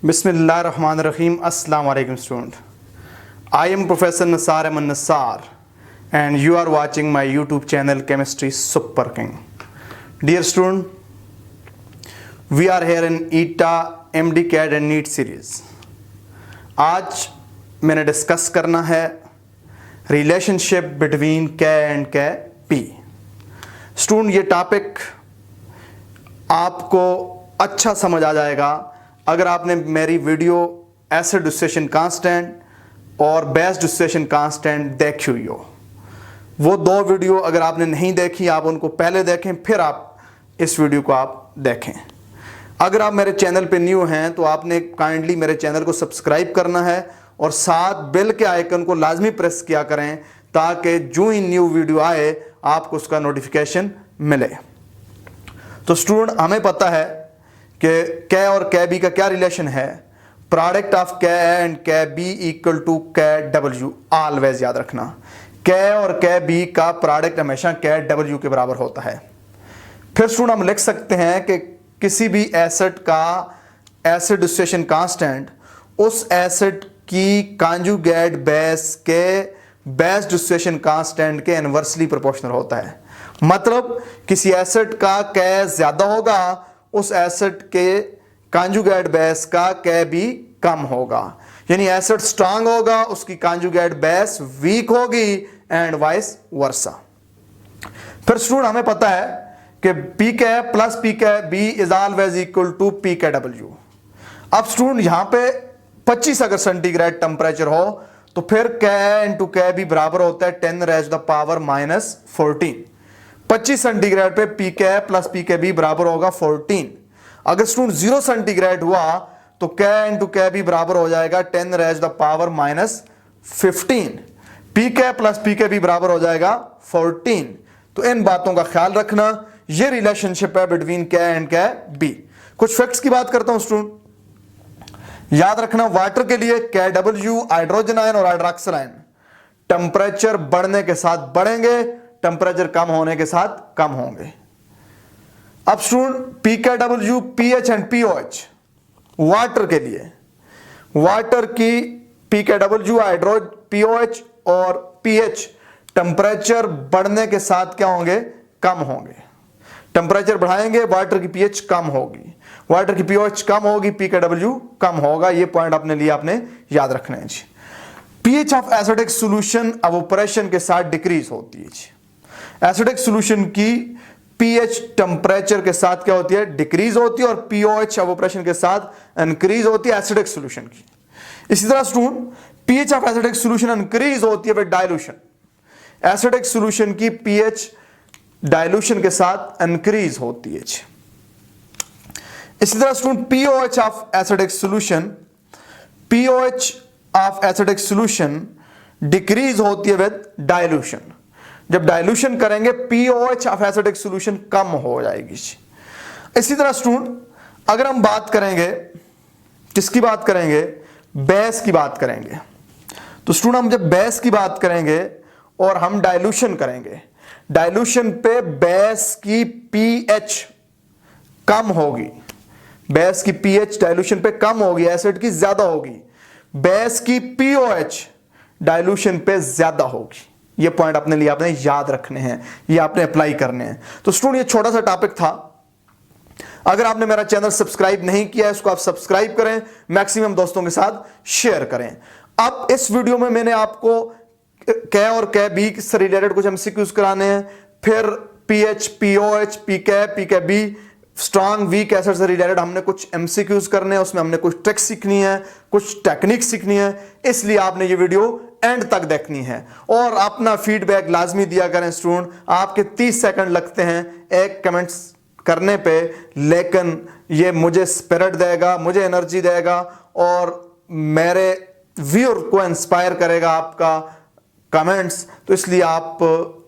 Bismillahirrahmanirrahim. Assalamu alaikum student. I am Professor Nasar Ahmed Nassar and you are watching my YouTube channel Chemistry Super King. Dear student, we are here in ETA, MD-CAD and NEET series. आज मैंने discuss करना है relationship between K and P. Student, ये topic आपको अच्छा समझ आ जाएगा अगर आपने मेरी वीडियो एसिड डिसोसिएशन कांस्टेंट और बेस डिसोसिएशन कांस्टेंट देखी हुई हो। वो दो वीडियो अगर आपने नहीं देखी, आप उनको पहले देखें, फिर आप इस वीडियो को आप देखें। अगर आप मेरे चैनल पे न्यू हैं तो आपने काइंडली मेरे चैनल को सब्सक्राइब करना है और साथ बेल के आइकन को लाजमी प्रेस किया करें ताकि जो ही न्यू वीडियो आए आपको उसका नोटिफिकेशन मिले। तो स्टूडेंट, हमें पता है कि K और KB का क्या रिलेशन है। Product of K and KB equal to KW। Always याद रखना, K और KB का प्रोडक्ट हमेशा KW के बराबर होता है। फिर स्टूडेंट, हम लिख सकते हैं कि किसी भी एसिड का एसिड डिसोसिएशन कांस्टेंट उस एसिड की कॉन्जुगेट बेस के बेस डिसोसिएशन कांस्टेंट के इनवर्सली प्रोपोर्शनल होता है। मतलब किसी एसिड का K ज्यादा होगा, उस एसिड के कॉन्जुगेट बेस का K भी कम होगा। यानी एसिड स्ट्रांग होगा, उसकी कॉन्जुगेट बेस वीक होगी एंड वाइस वर्सा। फिर स्टूडेंट, हमें पता है कि pK plus pKb is always equal to pKw। अब स्टूडेंट, यहां पे 25 अगर सेंटीग्रेड टेम्परेचर हो तो फिर K इंटू Kb बराबर होता है 10 raised to the power -14। 25 centigrade पे pK प्लस pKb बराबर होगा 14। अगर स्टूडेंट 0 सेंटीग्रेड हुआ तो K इंटू Kb बराबर हो जाएगा 10 raised to the power -15। pK plus pKb बराबर हो जाएगा 14। तो इन बातों का ख्याल रखना, ये रिलेशनशिप है बिटवीन K एंड Kb। कुछ फैक्ट्स की बात करता हूं स्टूडेंट, याद रखना। वाटर के लिए KW हाइड्रोजन आयन और हाइड्रोक्सिल आयन टेंपरेचर बढ़ने के साथ बढ़ेंगे, टेंपरेचर कम होने के साथ कम होंगे। अब student, pKw, pH and pOH water के लिए, वाटर की pKw pOH और pH टेंपरेचर बढ़ने के साथ क्या होंगे, कम होंगे। टेंपरेचर बढ़ाएंगे, वाटर की pH कम होगी, वाटर की pOH कम होगी, pKw कम होगा। ये पॉइंट अपने लिए आपने याद रखना है जी। pH of acidic solution evaporation के साथ डिक्रीज होती है जी। एसिडिक सॉल्यूशन की pH टेंपरेचर के साथ क्या होती है, डिक्रीज होती है, और pOH एवोपरेशन के साथ इंक्रीज होती है एसिडिक सॉल्यूशन की। इसी तरह student, pH of acidic solution increase होती है विद डाइल्यूशन। एसिडिक सॉल्यूशन की pH डाइल्यूशन के साथ इंक्रीज होती है। इसी तरह student, pOH of acidic solution, pOH of acidic solution decrease होती है विद डाइल्यूशन। जब डाइल्यूशन करेंगे pOH ऑफ एसिडिक सॉल्यूशन कम हो जाएगी। इसी तरह स्टूडेंट, अगर हम बात करेंगे, किसकी बात करेंगे, बेस की बात करेंगे, तो स्टूडेंट हम जब बेस की बात करेंगे और हम डाइल्यूशन करेंगे, डाइल्यूशन पे बेस की pH कम होगी, बेस की pH डाइल्यूशन पे कम होगी, एसिड की ज्यादा होगी। बेस की pOH डाइल्यूशन पे ज्यादा होगी। ये पॉइंट अपने लिए आपने याद रखने हैं, ये आपने अप्लाई करने हैं। तो स्टूडेंट, ये छोटा सा टॉपिक था। अगर आपने मेरा चैनल सब्सक्राइब नहीं किया है, इसको आप सब्सक्राइब करें, मैक्सिमम दोस्तों के साथ शेयर करें। अब इस वीडियो में मैंने आपको K और Kb से रिलेटेड कुछ MCQs कराने हैं, फिर pH, pOH, pK, pKb strong weak acid से रिलेटेड हमने कुछ MCQs करने हैं, उसमें हमने कुछ ट्रिक्स सीखनी है, कुछ टेक्निक सीखनी है। इसलिए आपने ये वीडियो एंड तक देखनी है और अपना फीडबैक लाजमी दिया करें स्टूडेंट। आपके 30 सेकंड लगते हैं एक कमेंट्स करने पे, लेकिन ये मुझे स्पिरिट देगा, मुझे एनर्जी देगा और मेरे व्यूअर को इंस्पायर करेगा आपका कमेंट्स। तो इसलिए आप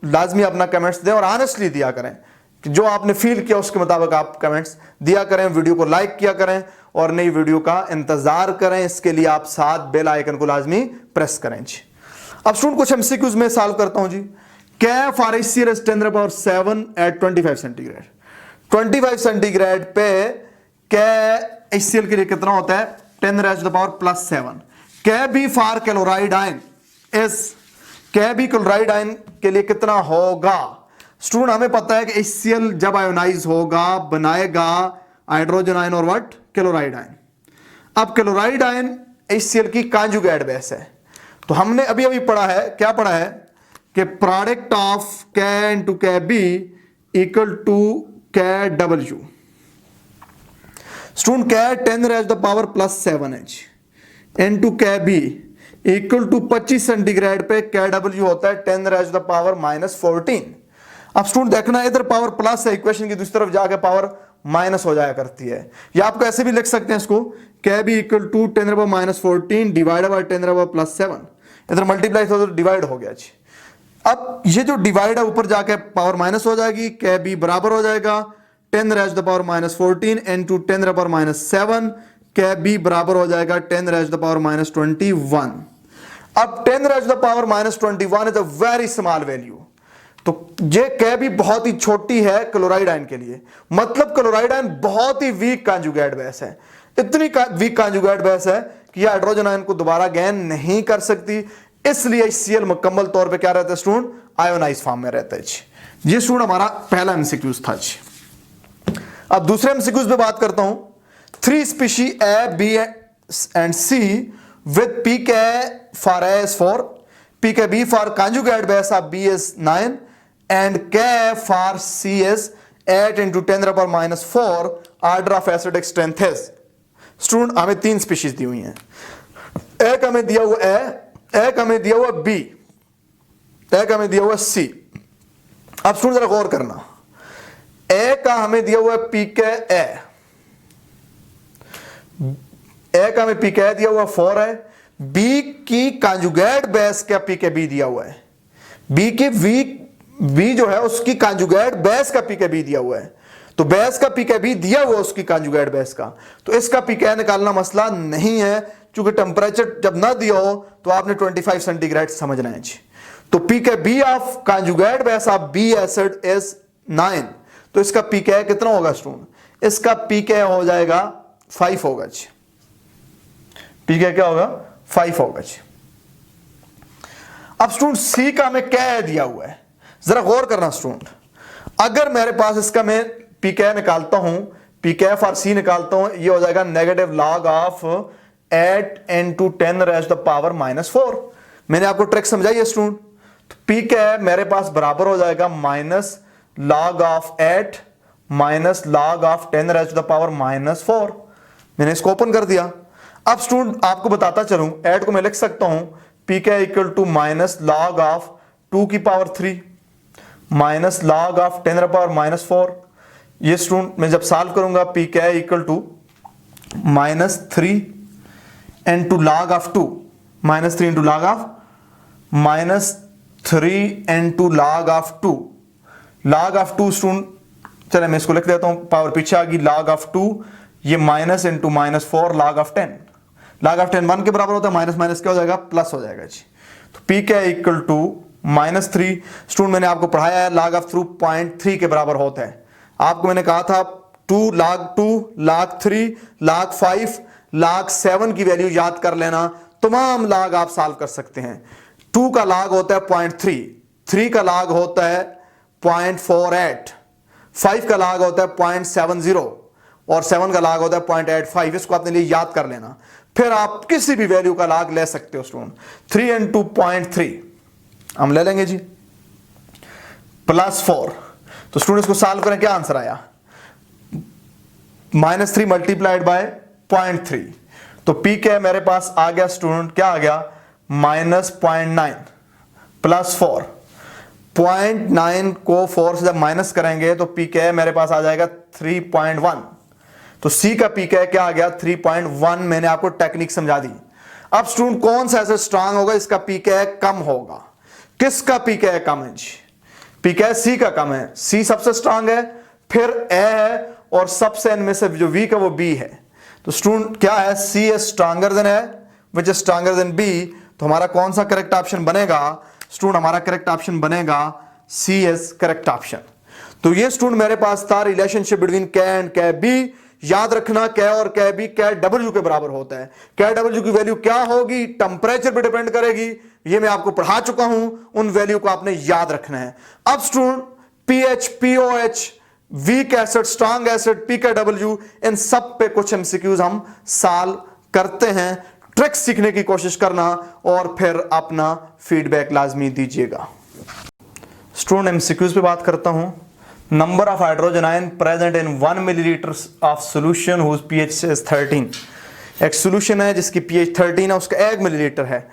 लाजमी अपना कमेंट्स दें और ऑनेस्टली दिया करें कि जो आपने फील किया उसके मुताबिक आप कमेंट्स दिया करें। वीडियो को लाइक किया करें और नई वीडियो का इंतजार करें। इसके लिए आप साथ बेल आइकन को लाजमी प्रेस करें जी। अब स्टूडेंट, कुछ MCQs में सॉल्व करता हूं जी। K for HCl is 10⁻⁷ at 25 centigrade. 25 centigrade पे K HCl के लिए कितना होता है, 10 raised to the power plus 7. Kb for chloride ion is Kb chloride ion के लिए कितना होगा? स्टूडेंट हमें पता है कि HCl जब आयोनाइज होगा बनाएगा हाइड्रोजन आयन और व्हाट? Chloride ion. अब क्लोराइड आयन HCl की कांजुगेट बेस है। तो हमने अभी अभी पढ़ा है, क्या पढ़ा है कि product of K into Kb equal to Kw। Student K 10 raised to the power plus 7H into Kb equal to 25 centigrade पे Kw होता है 10 raised to the power minus 14। अब स्टूडेंट देखना इधर पावर प्लस है, इक्वेशन की दूसरी तरफ जाके पावर माइनस हो जाया करती है। या आपको ऐसे भी लिख सकते हैं इसको, Kb equal to 10 raised to the minus 14 divided by 10 raised to the plus 7। इधर मल्टीप्लाई तो डिवाइड हो गया जी। अब ये जो डिवाइड है ऊपर जाके पावर माइनस हो जाएगी, Kb बराबर हो जाएगा 10 raised to the power minus 14 into 10 raised to the power minus 7। Kb बराबर हो जाएगा 10 raised to the power minus 21। अब 10 raised to the power minus 21 is a very small value. तो ये Kb बहुत ही छोटी है क्लोराइड आयन के लिए, मतलब क्लोराइड आयन बहुत ही वीक कांजुगेट बेस है। इतनी वीक कांजुगेट बेस है कि यह हाइड्रोजन आयन को दोबारा गेन नहीं कर सकती, इसलिए HCl मुकम्मल तौर पे क्या रहता है स्टूडेंट? आयोनाइज फॉर्म में रहता है जी। ये स्टूडेंट हमारा पहला एमसीक्यूज था जी। अब दूसरे एमसीक्यूज पे बात करता हूं। 3 species A, B and C with pK for A is 4, pKb for conjugate base of B is 9 and K for C is 8 into 10 to the power minus 4 order of acidic strength is। Student हमें 3 species दी हुई हैं। एक हमें दिया हुआ A, एक हमें दिया हुआ B, एक हमें दिया हुआ C। अब स्टूडेंट जरा गौर करना, A का हमें दिया हुआ pKa, A का हमें pKa दिया हुआ 4 है, B की कांजुगेट बेस का pKb दिया हुआ है, B जो है उसकी कांजुगेट बेस का pKb दिया हुआ है। तो बेस का pKb दिया हुआ उसकी कांजुगेट बेस का, तो इसका pKa निकालना मसला नहीं है, क्योंकि टेम्परेचर जब ना दिया हो तो आपने 25 सेंटीग्रेड समझना है जी। तो pKb of conjugate base of B acid is 9, तो इसका pKa कितना होगा स्टूडेंट? इसका pKa हो जाएगा 5 होगा जी। pKa क्या होगा? 5 होगा जी। अब स्टूडेंट C का हमें क्या दिया हुआ है, जरा गौर करना स्टूडेंट। अगर मेरे पास इसका मैं pKa निकालता हूं, pKa फॉर C निकालता हूं, ये हो जाएगा negative log of 8 into 10 raised to the power minus 4। मैंने आपको ट्रिक समझाई है स्टूडेंट। तो pKa मेरे पास बराबर हो जाएगा minus log of 8 minus log of 10 raised to the power minus 4। मैंने इसको ओपन कर दिया। अब स्टूडेंट आपको बताता चलूं, 8 को मैं लिख सकता हूं pKa equal to minus log of 2 की power 3 minus log of 10 to the power minus 4। ये स्टूडेंट मैं जब सॉल्व करूंगा pKa equal to minus 3 into log of 2 माइनस 3 into log of माइनस 3 into log of 2 log of 2 student, चले मैं इसको लिख देता हूं, पावर पीछे आ गई, log of 2 ये minus into minus 4 log of 10, log of 10 1 के बराबर होता है, माइनस माइनस क्या हो जाएगा? प्लस हो जाएगा जी। तो pKa equal to minus 3, student मैंने आपको पढ़ाया है log of 0.3 के बराबर होता है। आपको मैंने कहा था 2 log 3 log 5 log 7 की वैल्यू याद कर लेना, तमाम log आप सॉल्व कर सकते हैं। 2 का log होता है 0.3, 3 का log होता है 0.48, 5 का log होता है 0.70 और 7 का log होता है 0.85। इसको अपने लिए याद कर लेना, फिर आप किसी भी वैल्यू का log ले सकते हो स्टूडेंट। 3 into 0.3 हम ले लेंगे जी, प्लस 4। तो स्टूडेंट इसको सॉल्व करें, क्या आंसर आया? -3 मल्टीप्लाइड बाय 0.3। तो pKa मेरे पास आ गया स्टूडेंट, क्या आ गया? -0.9 प्लस 4। 0.9 को 4 से जब माइनस करेंगे तो pKa मेरे पास आ जाएगा 3.1। तो C का pKa क्या आ गया? 3.1। मैंने आपको टेक्निक समझा दी। अब स्टूडेंट कौन सा ऐसे स्ट्रांग होगा इसका pKa कम होगा? किसका pKa कम है जी? pKa C का कम है, C सबसे स्ट्रांग है, फिर A है और सबसे इनमें से जो वीक है वो B है। तो स्टूडेंट क्या है? C is stronger than A which is stronger than B। तो हमारा कौन सा करेक्ट ऑप्शन बनेगा स्टूडेंट? हमारा करेक्ट ऑप्शन बनेगा C is करेक्ट ऑप्शन। तो ये स्टूडेंट मेरे पास था relationship between K and Kb याद रखना K और K भी KW के बराबर होता है। KW की वैल्यू क्या होगी, टेंपरेचर पे डिपेंड करेगी, ये मैं आपको पढ़ा चुका हूं, उन वैल्यू को आपने याद रखना है। अब student pH, pOH, weak acid, strong acid, pKW, इन सब पे कुछ एमसीक्यूज हम सॉल्व करते हैं। ट्रिक्स सीखने की कोशिश करना और फिर अपना फीडबैक लाजमी दीजिएगा। स्टूडेंट एमसीक्यूज पे बात करता हूं। Number of hydrogen ion present in 1 millilitre of solution whose pH is 13। एक सोल्यूशन है जिसकी pH 13 है, उसका 1 मिलीलीटर है,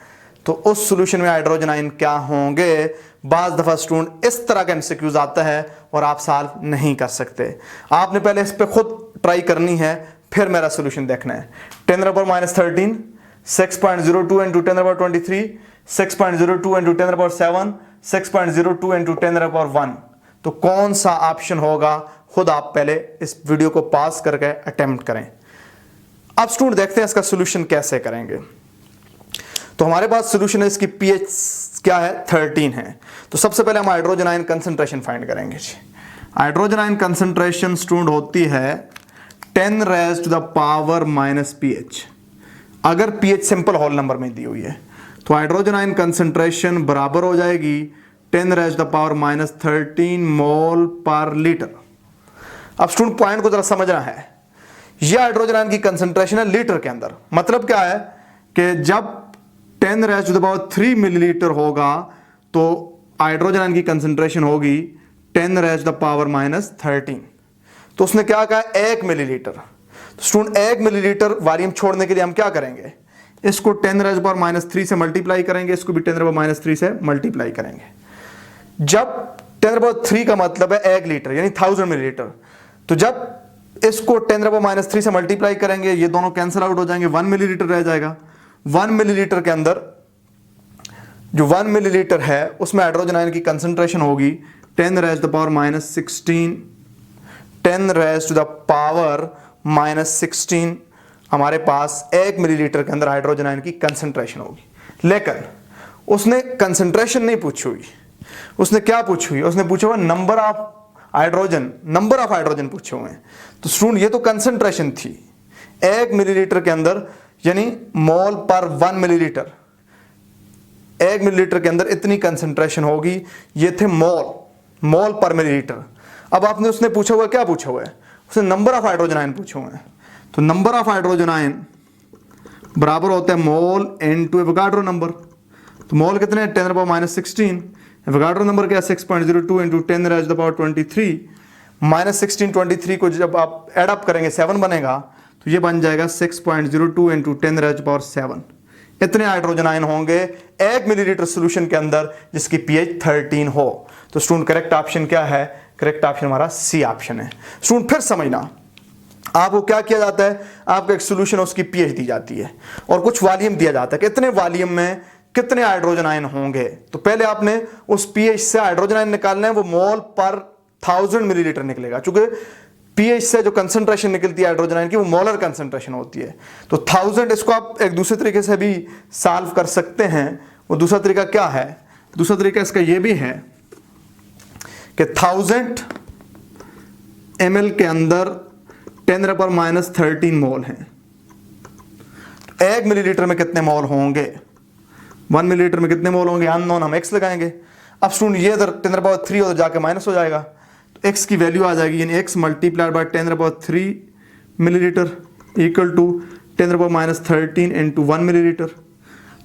तो उस सोल्यूशन में हाइड्रोजन आयन क्या होंगे। बाज दफा स्टूडेंट इस तरह का एमसीक्यूज आता है और आप सॉल्व नहीं कर सकते। आपने पहले इस पे खुद ट्राई करनी है, फिर मेरा सोल्यूशन देखना है। 10⁻⁻13, 6.02 into 10⁻23, 6.02 into 10⁻7, 6.02 into 10⁻1, तो कौन सा ऑप्शन होगा, खुद आप पहले इस वीडियो को पास करके अटेम्प्ट करें। अब स्टूडेंट देखते हैं इसका सोल्यूशन कैसे करेंगे। तो हमारे पास सोल्यूशन है, इसकी pH क्या है, 13 है। तो सबसे पहले हम हाइड्रोजन आयन कंसंट्रेशन फाइंड करेंगे। हाइड्रोजन आयन कंसंट्रेशन स्टूडेंट होती है 10⁻⁻⁻ pH। अगर pH सिंपल होल नंबर में दी हुई है तो हाइड्रोजन आयन कंसंट्रेशन बराबर हो जाएगी 10⁻⁻13 मोल पर लीटर। अब स्टूडेंट पॉइंट को जरा समझना है, यह हाइड्रोजन आयन की कंसंट्रेशन है लीटर के अंदर। मतलब क्या है कि जब 10⁻³ मिलीलीटर होगा तो हाइड्रोजन आयन की कंसंट्रेशन होगी 10⁻⁻13। तो उसने क्या कहा, 1 मिलीलीटर। तो स्टूडेंट 1 मिलीलीटर वॉल्यूम छोड़ने के लिए हम क्या करेंगे, इसको 10⁻³ से मल्टीप्लाई करेंगे, इसको भी 10⁻³ से मल्टीप्लाई करेंगे। जब 10⁻³ का मतलब है 1 लीटर यानी 1000 मिलीलीटर, तो जब इसको 10⁻³ से मल्टीप्लाई करेंगे ये दोनों कैंसिल आउट हो जाएंगे, 1 मिलीलीटर रह जाएगा। 1 मिलीलीटर के अंदर जो 1 मिलीलीटर है उसमें हाइड्रोजन आयन की कंसंट्रेशन होगी 10⁻⁻16। 10⁻⁻16 हमारे पास 1 मिलीलीटर के अंदर हाइड्रोजन आयन की कंसंट्रेशन होगी। लेकिन उसने कंसंट्रेशन नहीं पूछी हुई, उसने क्या पूछी हुई, उसने पूछा हुआ नंबर ऑफ हाइड्रोजन पूछे हुए हैं। तो स्टूडेंट ये तो कंसंट्रेशन थी 1 मिलीलीटर के अंदर, यानी मोल पर 1 मिलीलीटर। 1 मिलीलीटर के अंदर इतनी कंसंट्रेशन होगी, ये थे मोल पर मिलीलीटर। अब आपने उसने पूछा हुआ, क्या पूछा हुआ है, उसने नंबर ऑफ हाइड्रोजन आयन पूछे हुए हैं। तो नंबर ऑफ हाइड्रोजन आयन बराबर होता है मोल इनटू एवोगाड्रो नंबर। तो मोल कितने हैं, 10⁻16। एवोगाड्रो नंबर क्या है, 6.02 इंटू 10⁻23। -16 23 को जब आप एडअप करेंगे 7 बनेगा, तो ये बन जाएगा 6.02 इंटू 10⁻7। इतने हाइड्रोजन आयन होंगे 1 मिलीलीटर सोल्यूशन के अंदर जिसकी pH 13 हो। तो स्टूडेंट करेक्ट ऑप्शन क्या है, करेक्ट ऑप्शन हमारा सी ऑप्शन है। स्टूडेंट फिर समझना, आपको क्या किया जाता है, आपका एक सोल्यूशन है उसकी pH दी जाती है और कुछ वॉल्यूम दिया जाता है, कितने वॉल्यूम में कितने हाइड्रोजन आयन होंगे। तो पहले आपने उस pH से हाइड्रोजन आयन निकालना है, वो मोल पर 1000 मिलीलीटर निकलेगा। चूंकि pH से जो कंसंट्रेशन निकलती है हाइड्रोजन आयन की वो मोलर कंसंट्रेशन होती है। तो 1000, इसको आप एक दूसरे तरीके से भी सॉल्व कर सकते हैं। वो दूसरा तरीका क्या है, दूसरा तरीका इसका ये भी है कि 1000 ml के अंदर 10⁻⁻13 मोल हैं। 1 मिलीलीटर में कितने मोल होंगे, 1 मिलीलीटर में कितने मोल होंगे, अननोन, हम x लगाएंगे। अब स्टूडेंट ये इधर 10⁻³ उधर जाके माइनस हो जाएगा, तो x की वैल्यू आ जाएगी, यानी x multiplied by 10⁻³ millilitre equal to 10⁻13 into 1 millilitre.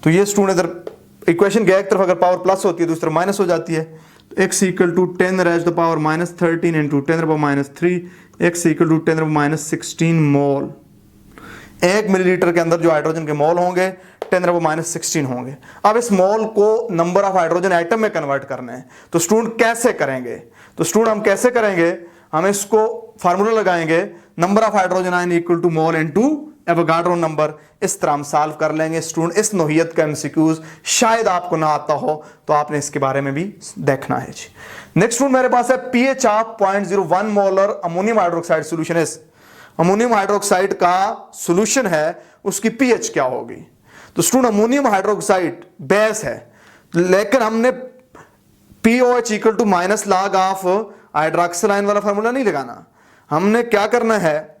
तो ये स्टूडेंट इधर इक्वेशन के एक तरफ अगर पावर प्लस होती है दूसरी तरफ माइनस हो जाती है। तो x equal to 10⁻⁻13 into 10⁻³ x equal to 10⁻16 mole. 1 millilitre के अंदर जो हाइड्रोजन के मोल होंगे 10⁻16 होंगे। अब इस मोल को नंबर ऑफ हाइड्रोजन एटम में कन्वर्ट करना है, तो स्टूडेंट कैसे करेंगे, तो स्टूडेंट हम कैसे करेंगे, हम इसको फार्मूला लगाएंगे, number of hydrogen ion equal to mole into Avogadro number. इस तरह हम सॉल्व कर लेंगे। स्टूडेंट इस नोहियत का एमसीक्यूज शायद आपको ना आता हो, तो आपने इसके बारे में भी देखना है। नेक्स्ट स्टूडेंट मेरे पास है pH of 0.01 molar ammonium hydroxide solution है। अमोनियम हाइड्रोक्साइड का सोल्यूशन है, उसकी pH क्या होगी। तो स्टूडेंट अमोनियम हाइड्रोक्साइड बेस है, लेकिन हमने POH equal to minus log of hydroxyl ion वाला फार्मूला नहीं लगाना। हमने क्या करना है,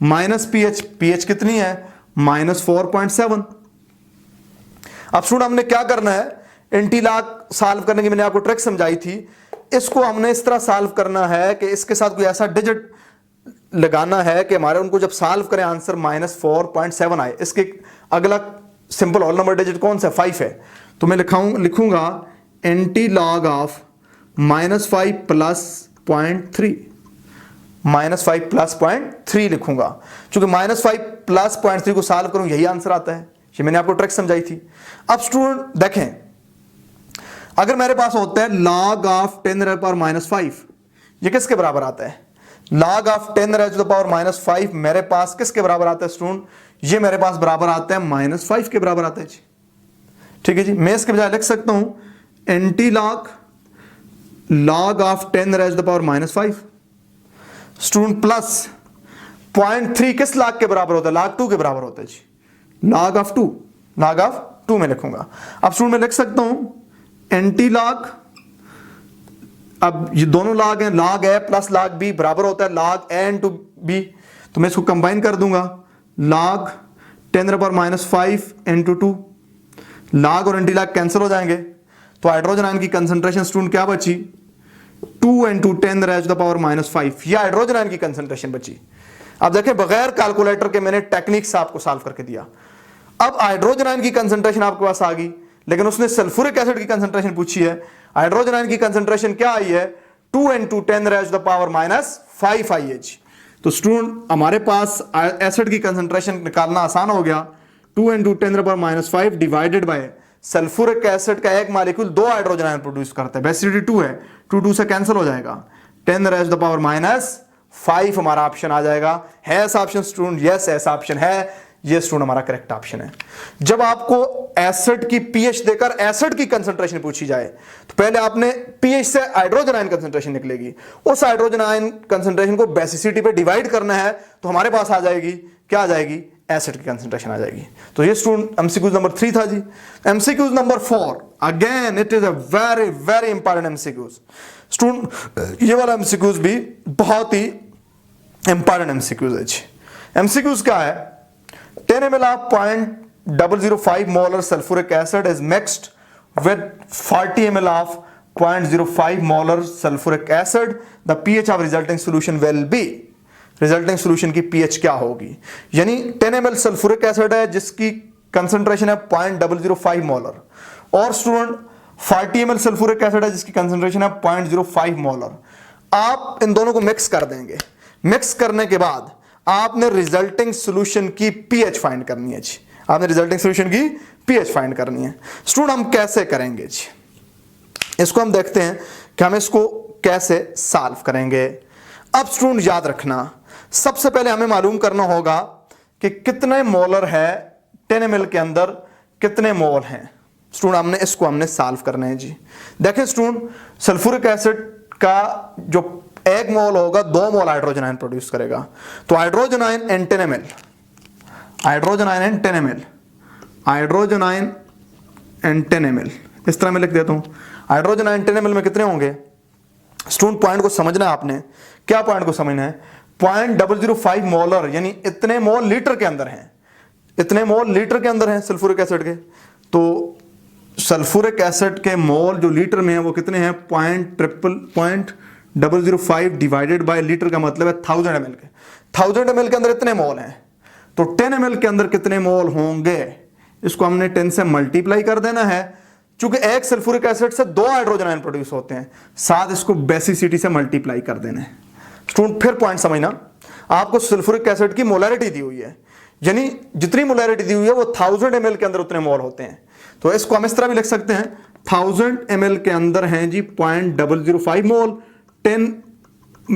माइनस पीएच कितनी है, -4.7। अब स्टूडेंट हमने क्या करना है, एंटी लॉग सॉल्व करने की मैंने आपको ट्रिक समझाई थी, इसको हमने इस तरह सॉल्व करना है कि इसके साथ कोई ऐसा डिजिट लगाना है कि हमारे उनको जब सॉल्व करें आंसर -4.7 आए। इसके अगला सिंपल होल नंबर डिजिट कौन सा, 5 है। तो मैं लिखूंगा एंटी लॉग ऑफ -5 + 0.3, -5 + 0.3 लिखूंगा, क्योंकि -5 + 0.3 को सॉल्व करूं यही आंसर आता है। ये मैंने आपको ट्रिक समझाई थी। अब स्टूडेंट देखें, अगर मेरे पास होता है log ऑफ 10⁻⁻5, ये किसके बराबर आता है, log ऑफ 10⁻⁻5 मेरे पास किसके बराबर आता है स्टूडेंट, ये मेरे पास बराबर आता है -5 के बराबर आता है जी। ठीक है जी, मैं इसके बजाय लिख सकता हूं anti log of 10⁻⁻5 student plus 0.3 किस लाग के बराबर होता है? log 2 के बराबर होता है जी, log of 2, log of 2 में लिखूंगा। अब स्टूडेंट मैं लिख सकता हूं एंटी लॉग, अब ये दोनों लॉग हैं, log a plus log b बराबर होता है log a इंटू b, तो मैं इसको कंबाइन कर दूंगा, log 10⁻⁵ इंटू 2, log और एंटी लॉग कैंसिल हो जाएंगे, तो हाइड्रोजन आयन की कंसंट्रेशन स्टूडेंट क्या बची? 2 इंटू 10⁻⁵, यह हाइड्रोजन आयन की कंसंट्रेशन बची। अब देखें बगैर कैलकुलेटर के मैंने टेक्निक से आपको सॉल्व करके दिया। अब हाइड्रोजन आयन की कंसंट्रेशन आपके पास आ गई, लेकिन उसने सल्फ्यूरिक एसिड की कंसंट्रेशन पूछी है। हाइड्रोजन आयन की कंसंट्रेशन क्या आई है? 2 इंटू 10⁻⁵ आई है जी। तो स्टूडेंट हमारे पास एसिड की कंसंट्रेशन निकालना आसान हो गया। 2 into 10⁻⁵ divided by sulphuric acid का एक मॉलिक्यूल 2 हाइड्रोजन आयन प्रोड्यूस करता है, बेसिसिटी 2 है, 2 से कैंसिल हो जाएगा, 10⁻⁵ हमारा ऑप्शन आ जाएगा। है ऐसा ऑप्शन स्टूडेंट? यस ऐसा ऑप्शन है, ये स्टूडेंट हमारा करेक्ट ऑप्शन है। जब आपको एसिड की पीएच देकर एसिड की कंसंट्रेशन पूछी जाए तो पहले आपने पीएच से हाइड्रोजन आयन कंसंट्रेशन निकलेगी, उस हाइड्रोजन आयन कंसंट्रेशन को बेसिसिटी पे डिवाइड करना है, तो हमारे पास आ जाएगी क्या? आ जाएगी एसिड की कंसंट्रेशन आ जाएगी। तो ये स्टूडेंट एमसीक्यूज नंबर 3 था जी। MCQs number 4, again it is a very very important MCQs student, ये वाला एमसीक्यूज भी बहुत ही इंपॉर्टेंट एमसीक्यूज है जी। एमसीक्यूज क्या है? 10 ml of 0.005 molar sulfuric acid is mixed with 40 ml of 0.05 molar sulfuric acid. The pH of resulting solution will be, resulting solution की pH क्या होगी? यानी 10 ml सल्फ्यूरिक एसिड है जिसकी कंसंट्रेशन है 0.005 मोलर, और स्टूडेंट 40 ml सल्फ्यूरिक एसिड है जिसकी कंसंट्रेशन है 0.05 मोलर। आप इन दोनों को मिक्स कर देंगे। मिक्स करने के बाद आपने रिजल्टिंग सॉल्यूशन की पीएच फाइंड करनी है जी। आपने रिजल्टिंग सॉल्यूशन की पीएच फाइंड करनी है। स्टूडेंट हम कैसे करेंगे जी? इसको हम देखते हैं कि हम इसको कैसे सॉल्व करेंगे। अब स्टूडेंट याद रखना, सबसे पहले हमें मालूम करना होगा कि कितने मोलर है 10 ml के अंदर, कितने मोल हैं। स्टूडेंट हमने सॉल्व करना है जी। देखें स्टूडेंट, सल्फ्यूरिक एसिड का जो 1 मोल होगा 2 मोल हाइड्रोजन आयन प्रोड्यूस करेगा, तो hydrogen ion and 10 ml, hydrogen ion and 10 ml, hydrogen ion and 10 ml, इस तरह मैं लिख देता हूं। हाइड्रोजन आयन 10 ml में कितने होंगे? स्टूडेंट पॉइंट को समझना है आपने। क्या पॉइंट को समझना है? 0.005 मोलर, यानी इतने मोल लीटर के अंदर हैं, इतने मोल लीटर के अंदर हैं सल्फ्यूरिक एसिड के। तो सल्फ्यूरिक एसिड के मोल जो लीटर में है वो कितने हैं? 0.005 डिवाइडेड बाय लीटर का मतलब है 1000 ml के। 1000 ml के अंदर इतने मोल हैं, तो 10 ml के अंदर कितने मोल होंगे? इसको हमने 10 से मल्टीप्लाई कर देना है। चूंकि एक सल्फ्यूरिक एसिड से 2 हाइड्रोजन आयन प्रोड्यूस होते हैं, साथ इसको बेसिसिटी से मल्टीप्लाई कर देना है। स्टूडेंट फिर पॉइंट समझना, आपको सल्फ्यूरिक एसिड की मोलैरिटी दी हुई है, यानी जितनी मोलैरिटी दी हुई है वो 1000 ml के अंदर उतने मोल होते हैं। तो इसको हम इस तरह भी लिख सकते हैं, 1000 ml के अंदर हैं जी 0.005 मोल, 10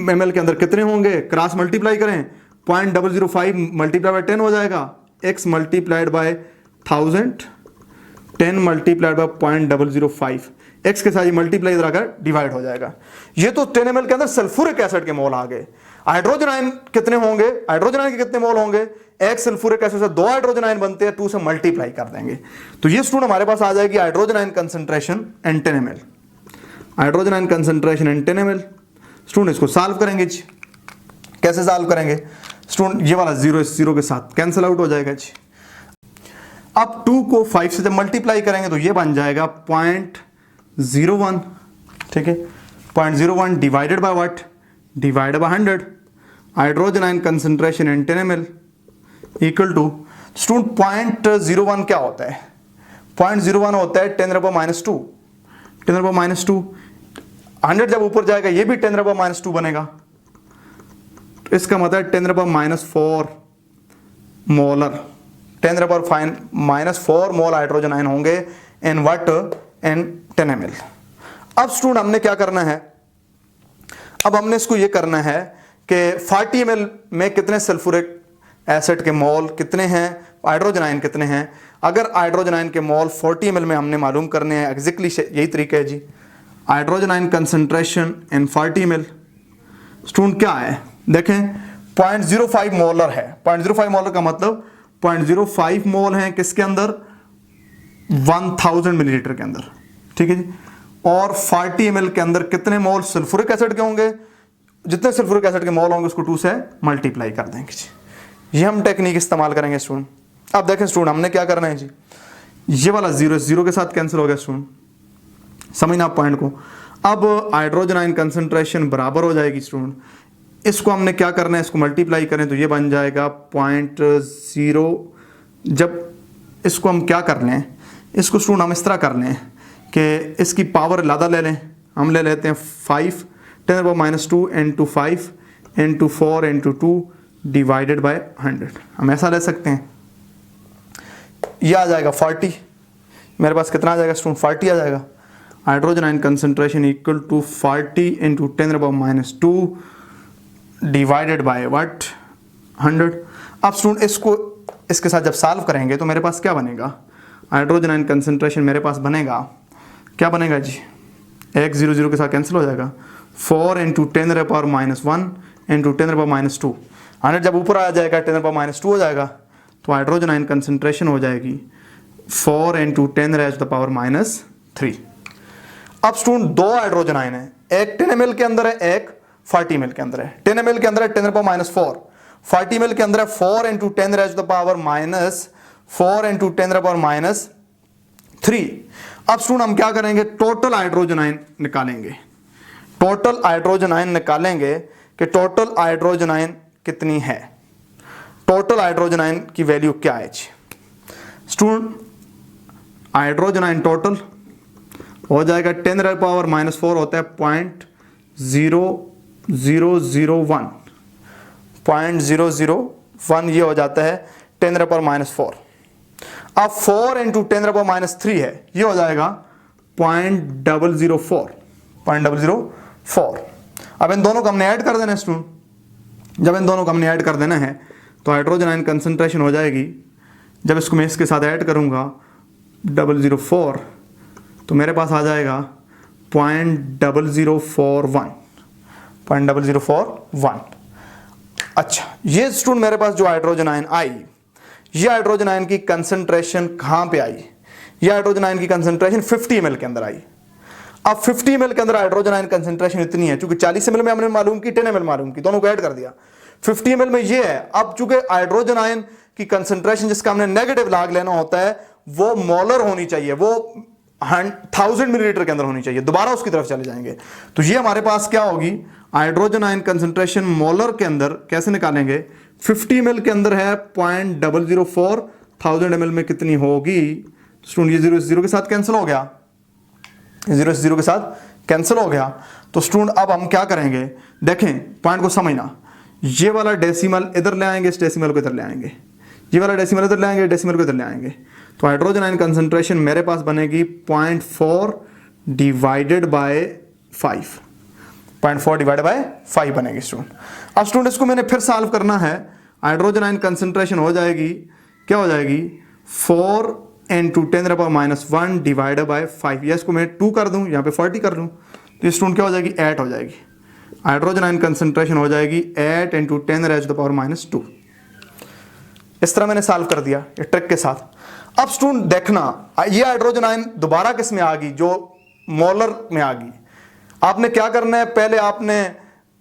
ml के अंदर कितने होंगे? क्रॉस मल्टीप्लाई करें, 0.005 मल्टीप्लाई बाय 10 हो जाएगा, x multiplied bye 1000, 10 multiplied by 0.005, x के साथ ही मल्टीप्लाई इधर आकर डिवाइड हो जाएगा। ये तो 10 ml के अंदर सल्फ्यूरिक एसिड के मोल आ गए। हाइड्रोजन आयन कितने होंगे? हाइड्रोजन आयन के कितने मोल होंगे? एक सल्फ्यूरिक एसिड से 2 हाइड्रोजन आयन बनते हैं, 2 से मल्टीप्लाई कर देंगे, तो ये स्टूडेंट हमारे पास आ जाएगी hydrogen ion concentration and 10 ml, hydrogen ion concentration and 10 ml। Student इसको सॉल्व करेंगे जी। कैसे सॉल्व करेंगे स्टूडेंट? ये वाला 0 इस 0 के साथ कैंसिल आउट हो जाएगा जी। अब 2 को 5 से जब मल्टीप्लाई करेंगे तो ये बन जाएगा 0.01, ठीक है, 0.01 divided by what? Divided by 100। Hydrogen ion concentration in 10 ml equal to student 0.01 क्या होता है? 0.01 होता है 10⁻⁻², 10⁻⁻²। 100 जब ऊपर जाएगा ये भी 10⁻⁻² बनेगा, तो इसका मतलब 10⁻⁻4 मोलर, 10⁻⁻4 मोल हाइड्रोजन आयन होंगे इन व्हाट? In 10 ml। अब स्टूडेंट हमने क्या करना है? अब हमने इसको ये करना है कि 40 ml में कितने सल्फ्यूरिक एसिड के मोल कितने हैं, हाइड्रोजन आयन कितने हैं। अगर हाइड्रोजन आयन के मोल 40 ml में हमने मालूम करने हैं, एग्जैक्टली यही तरीका है जी। Hydrogen ion concentration in 40 ml student क्या है? देखें 0.05 मोलर है। 0.05 मोलर का मतलब 0.05 मोल है किसके अंदर, 1000 मिलीलीटर के अंदर, ठीक है जी। और 40 ml के अंदर कितने मोल सल्फ्यूरिक एसिड के होंगे, जितने सल्फ्यूरिक एसिड के मोल होंगे उसको 2 से मल्टीप्लाई कर देंगे जी। ये हम टेक्निक इस्तेमाल करेंगे स्टूडेंट। अब देखें स्टूडेंट, हमने क्या करना है जी, ये वाला 0 के साथ कैंसिल हो गया स्टूडेंट, समझना आप पॉइंट को। अब हाइड्रोजन आयन कंसंट्रेशन बराबर हो जाएगी स्टूडेंट, इसको हमने क्या करना है, इसको मल्टीप्लाई करें तो ये बन जाएगा 0.0। जब इसको हम क्या कर लें, इसको स्टूडेंट हम इस तरह कर लें कि इसकी पावर ज़्यादा ले लें, हम ले लेते हैं 5 10⁻² into 5 into 4 into 2 divided by 100, हम ऐसा ले सकते हैं। ये आ जाएगा 40, मेरे पास कितना आ जाएगा स्टूडेंट, 40 आ जाएगा। Hydrogen ion concentration equal to 40 into 10⁻² divided by what, 100। अब स्टूडेंट इसको इसके साथ जब सॉल्व करेंगे तो मेरे पास क्या बनेगा, हाइड्रोजन आयन कंसंट्रेशन मेरे पास बनेगा, क्या बनेगा जी, 1 0 के साथ कैंसिल हो जाएगा, 4 into 10⁻⁻1 into 10⁻²। 100 जब ऊपर आ जाएगा 10⁻² हो जाएगा, तो हाइड्रोजन आयन कंसंट्रेशन हो जाएगी 4 into 10⁻³ अब स्टूडेंट दो हाइड्रोजन आयन है, एक 10 ml के अंदर है, एक 40 ml के अंदर है। 10 ml के अंदर है 10⁻⁴, 40 ml के अंदर है 4 into 10⁻⁻3। अब स्टूडेंट हम क्या करेंगे, टोटल हाइड्रोजन आयन निकालेंगे, टोटल हाइड्रोजन आयन निकालेंगे कि टोटल हाइड्रोजन आयन कितनी है, टोटल हाइड्रोजन आयन की वैल्यू क्या है स्टूडेंट। हाइड्रोजन आयन टोटल हो जाएगा 10⁻⁻4 होता है 0.0001, 0.001 ये हो जाता है 10⁻⁻4। अब 4 into 10⁻³ है, ये हो जाएगा 0.004। अब इन दोनों को हमने ऐड कर देना है स्टूडेंट, जब इन दोनों को हमने ऐड कर देना है तो हाइड्रोजन आयन कंसंट्रेशन हो जाएगी, जब इसको मैं इसके साथ ऐड करूंगा 0.004 तो मेरे पास आ जाएगा 0.0041। अच्छा, ये स्टूडेंट मेरे पास जो हाइड्रोजन आयन आई, ये हाइड्रोजन आयन की कंसंट्रेशन कहां पे आई, ये हाइड्रोजन आयन की कंसंट्रेशन 50 ml के अंदर आई। अब 50 ml के अंदर हाइड्रोजन आयन कंसंट्रेशन इतनी है, चूंकि 40 ml में हमने मालूम की, 10 ml मालूम की, दोनों को ऐड कर दिया, 50 ml में ये है। अब चूंकि हाइड्रोजन आयन की कंसंट्रेशन जिसका हमने नेगेटिव लॉग लेना होता है वो मोलर होनी चाहिए, वो 1000 मिलीलीटर के अंदर होनी चाहिए, दोबारा उसकी तरफ चले जाएंगे। तो ये हमारे पास क्या होगी, हाइड्रोजन आयन कंसंट्रेशन मोलर के अंदर कैसे निकालेंगे, 50 ml के अंदर है 0.004, 1000 ml में कितनी होगी स्टूडेंट, ये 0 के साथ कैंसिल हो गया, 0 के साथ कैंसिल हो गया। तो स्टूडेंट अब हम क्या करेंगे, देखें पॉइंट को समझना, ये वाला डेसिमल इधर ले आएंगे, इस डेसिमल को इधर ले आएंगे, ये वाला डेसिमल इधर ले आएंगे, डेसिमल को इधर ले आएंगे, तो हाइड्रोजन आयन कंसंट्रेशन मेरे पास बनेगी 0.4 डिवाइडेड बाय 5, 0.4 डिवाइडेड बाय 5 बनेगी स्टूडेंट। अब स्टूडेंट इसको मैंने फिर सॉल्व करना है, हाइड्रोजन आयन कंसंट्रेशन हो जाएगी, क्या हो जाएगी, 4 into 10⁻⁻1 डिवाइडेड बाय 5, या इसको मैं 2 कर दूं, यहाँ पे 40 कर लूँ, तो ये स्टूडेंट क्या हो जाएगी, 8 हो जाएगी। हाइड्रोजन आयन कंसंट्रेशन हो जाएगी 8 into 10⁻²। इस तरह मैंने सॉल्व कर दिया ये ट्रिक के साथ। अब स्टूडेंट देखना, ये हाइड्रोजन आयन दोबारा किस में आ गई, जो मोलर में आ गई। आपने क्या करना है, पहले आपने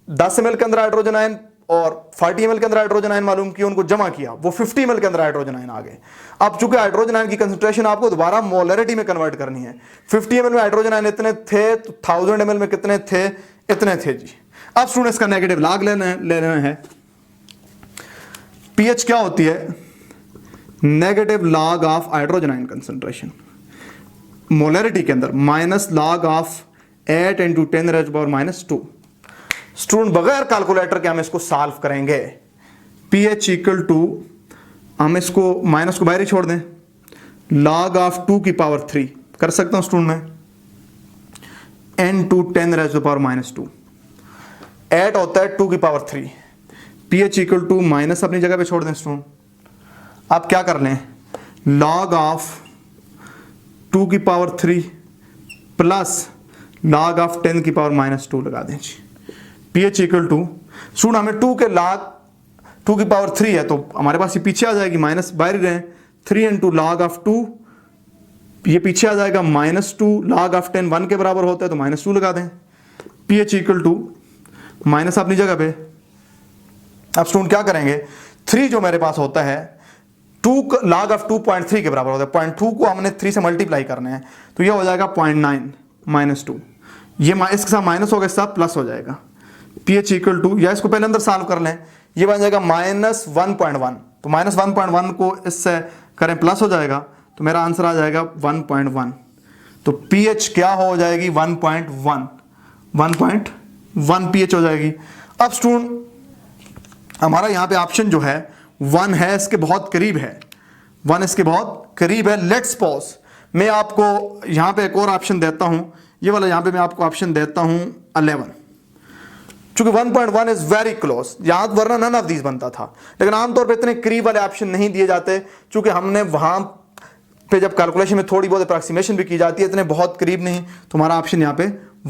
10 ml के अंदर हाइड्रोजन आयन और 40 ml के अंदर हाइड्रोजन आयन मालूम किया, उनको जमा किया, वो 50 ml के अंदर हाइड्रोजन आयन आ गए। अब चूंकि हाइड्रोजन आयन की कंसंट्रेशन आपको दोबारा मोलरिटी में कन्वर्ट करनी है, 50 ml में हाइड्रोजन आयन इतने थे, तो 1000 ml में कितने थे, इतने थे जी। अब स्टूडेंट इसका नेगेटिव लॉग लेना है, पीएच क्या होती है, negative log of hydrogen ion concentration molarity के अंदर minus log of 8 into 10⁻²। Student बगैर कैलकुलेटर के हम इसको सॉल्व करेंगे, पीएच इक्वल टू, हम इसको माइनस को बाहर ही छोड़ दें, लॉग ऑफ 2 की पावर 3 कर सकता हूं स्टूडेंट मैं, into 10⁻²। 8 होता है 2 की power 3, pH equal to minus अपनी जगह पे छोड़ दें स्टूडेंट। आप क्या कर लें, लॉग ऑफ 2 की पावर 3 प्लस लॉग ऑफ 10 की पावर -2 लगा दें जी। पीएच इक्वल टू, स्टूडेंट हमें 2 के लॉग 2 की पावर 3 है तो हमारे पास ये पीछे आ जाएगी, माइनस बाहर ही रहे, 3 इंटू log ऑफ 2, ये पीछे आ जाएगा -2, log ऑफ 10 1 के बराबर होता है तो -2 लगा दें, pH इक्वल टू माइनस अपनी जगह पे। अब स्टूडेंट क्या करेंगे, 3 जो मेरे पास होता है 2 log ऑफ 2.3 के बराबर होता है, 0.2 को हमने 3 से मल्टीप्लाई करना है तो ये हो जाएगा 0.9 -2, ये इसके साथ माइनस होगा, इसके साथ प्लस हो जाएगा, pH इक्वल टू, या इसको पहले अंदर सॉल्व कर लें, ये बन जाएगा -1.1, तो -1.1 को इससे करें प्लस हो जाएगा तो मेरा आंसर आ जाएगा 1.1, तो pH क्या हो जाएगी 1.1 pH हो जाएगी। अब स्टूडेंट हमारा यहाँ पे ऑप्शन जो है 1 है, इसके बहुत करीब है, 1 इसके बहुत करीब है। लेट्स सपोज मैं आपको यहाँ पे एक और ऑप्शन देता हूँ, ये वाला यहाँ पे मैं आपको ऑप्शन देता हूँ 11, चूंकि 1.1 इज वेरी क्लोज, याद वरना नन ऑफ दीज बनता था, लेकिन आमतौर पे इतने करीब वाले ऑप्शन नहीं दिए जाते, चूंकि हमने वहां पे जब कैलकुलेशन में थोड़ी बहुत अप्रॉक्सीमेशन भी की जाती है, इतने बहुत करीब नहीं, तो हमारा ऑप्शन यहाँ पे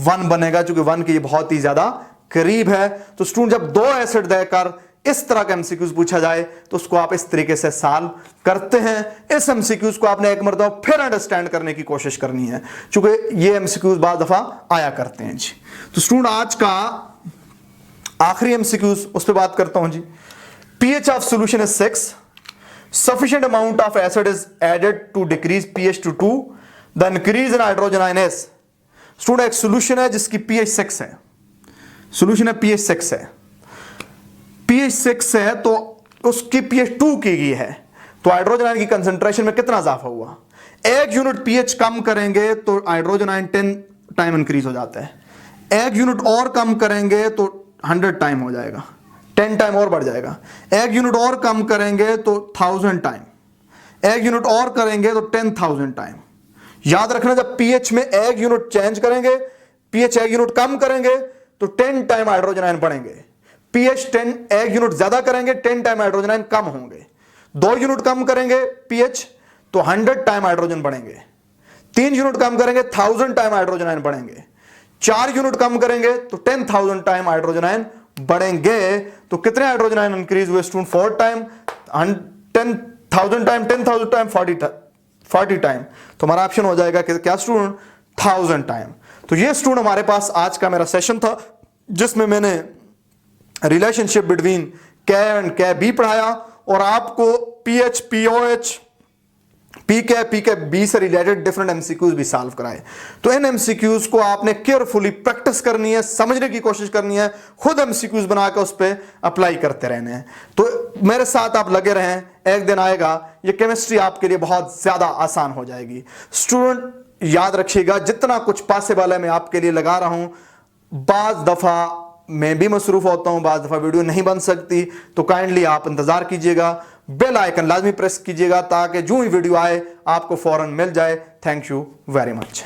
1 बनेगा, चूंकि 1 के ये बहुत ही ज्यादा करीब है। तो स्टूडेंट जब 2 एसिड देकर इस तरह का एमसीक्यूज पूछा जाए तो उसको आप इस तरीके से सॉल्व करते हैं। इस एमसीक्यूज को आपने एक मरतबा फिर अंडरस्टैंड करने की कोशिश करनी है, चूंकि ये एमसीक्यूज बाद दफा आया करते हैं जी। तो स्टूडेंट आज का आखिरी एमसीक्यूज उस पर बात करता हूं जी। pH of solution is 6, sufficient amount of acid is added to decrease pH to 2, the increase in hydrogen ion is। Student एक सॉल्यूशन है जिसकी pH 6 है, सॉल्यूशन है pH 6 है, pH 6 है तो उसकी pH 2 की गई है, तो हाइड्रोजन आयन की कंसंट्रेशन में कितना इजाफा हुआ, 1 यूनिट pH कम करेंगे तो हाइड्रोजन आयन 10 टाइम इंक्रीज हो जाता है, 1 यूनिट और कम करेंगे तो 100 टाइम हो जाएगा, 10 टाइम और बढ़ जाएगा, 1 यूनिट और कम करेंगे तो 1000 टाइम, 1 यूनिट और करेंगे तो 10,000 टाइम। याद रखना जब pH में 1 यूनिट चेंज करेंगे, pH 1 यूनिट कम करेंगे तो 10 टाइम हाइड्रोजन आयन बढ़ेंगे, pH 1 यूनिट ज्यादा करेंगे 10 टाइम हाइड्रोजन आयन कम होंगे, 2 यूनिट कम करेंगे pH तो 100 टाइम हाइड्रोजन बढ़ेंगे, 3 यूनिट कम करेंगे 1000 टाइम हाइड्रोजन आयन बढ़ेंगे, 4 यूनिट कम करेंगे तो 10,000 टाइम हाइड्रोजन आयन बढ़ेंगे। तो कितने हाइड्रोजन आयन इंक्रीज हुए student, 4 time, 10,000 time, 10,000 time, 40 time, तो हमारा ऑप्शन हो जाएगा कि क्या स्टूडेंट 1000 टाइम। तो ये स्टूडेंट हमारे पास आज का मेरा सेशन था जिसमें मैंने relationship between K and KB पढ़ाया और आपको pH, pOH, PK, B से रिलेटेड डिफरेंट एमसीक्यूज भी सॉल्व कराए। तो इन एमसीक्यूज को आपने केयरफुली प्रैक्टिस करनी है, समझने की कोशिश करनी है, खुद एमसीक्यूज बनाकर उस पर अप्लाई करते रहने हैं। तो मेरे साथ आप लगे रहें, एक दिन आएगा ये केमिस्ट्री आपके लिए बहुत ज्यादा आसान हो जाएगी। स्टूडेंट याद रखिएगा जितना कुछ पॉसिबल है मैं आपके लिए लगा रहा हूं, बाज दफा मैं भी मसरूफ होता हूं, बाज दफा वीडियो नहीं बन सकती, तो काइंडली आप इंतजार कीजिएगा, बेल आइकन लाजमी प्रेस कीजिएगा ताकि जो ही वीडियो आए आपको फौरन मिल जाए। Thank you very much.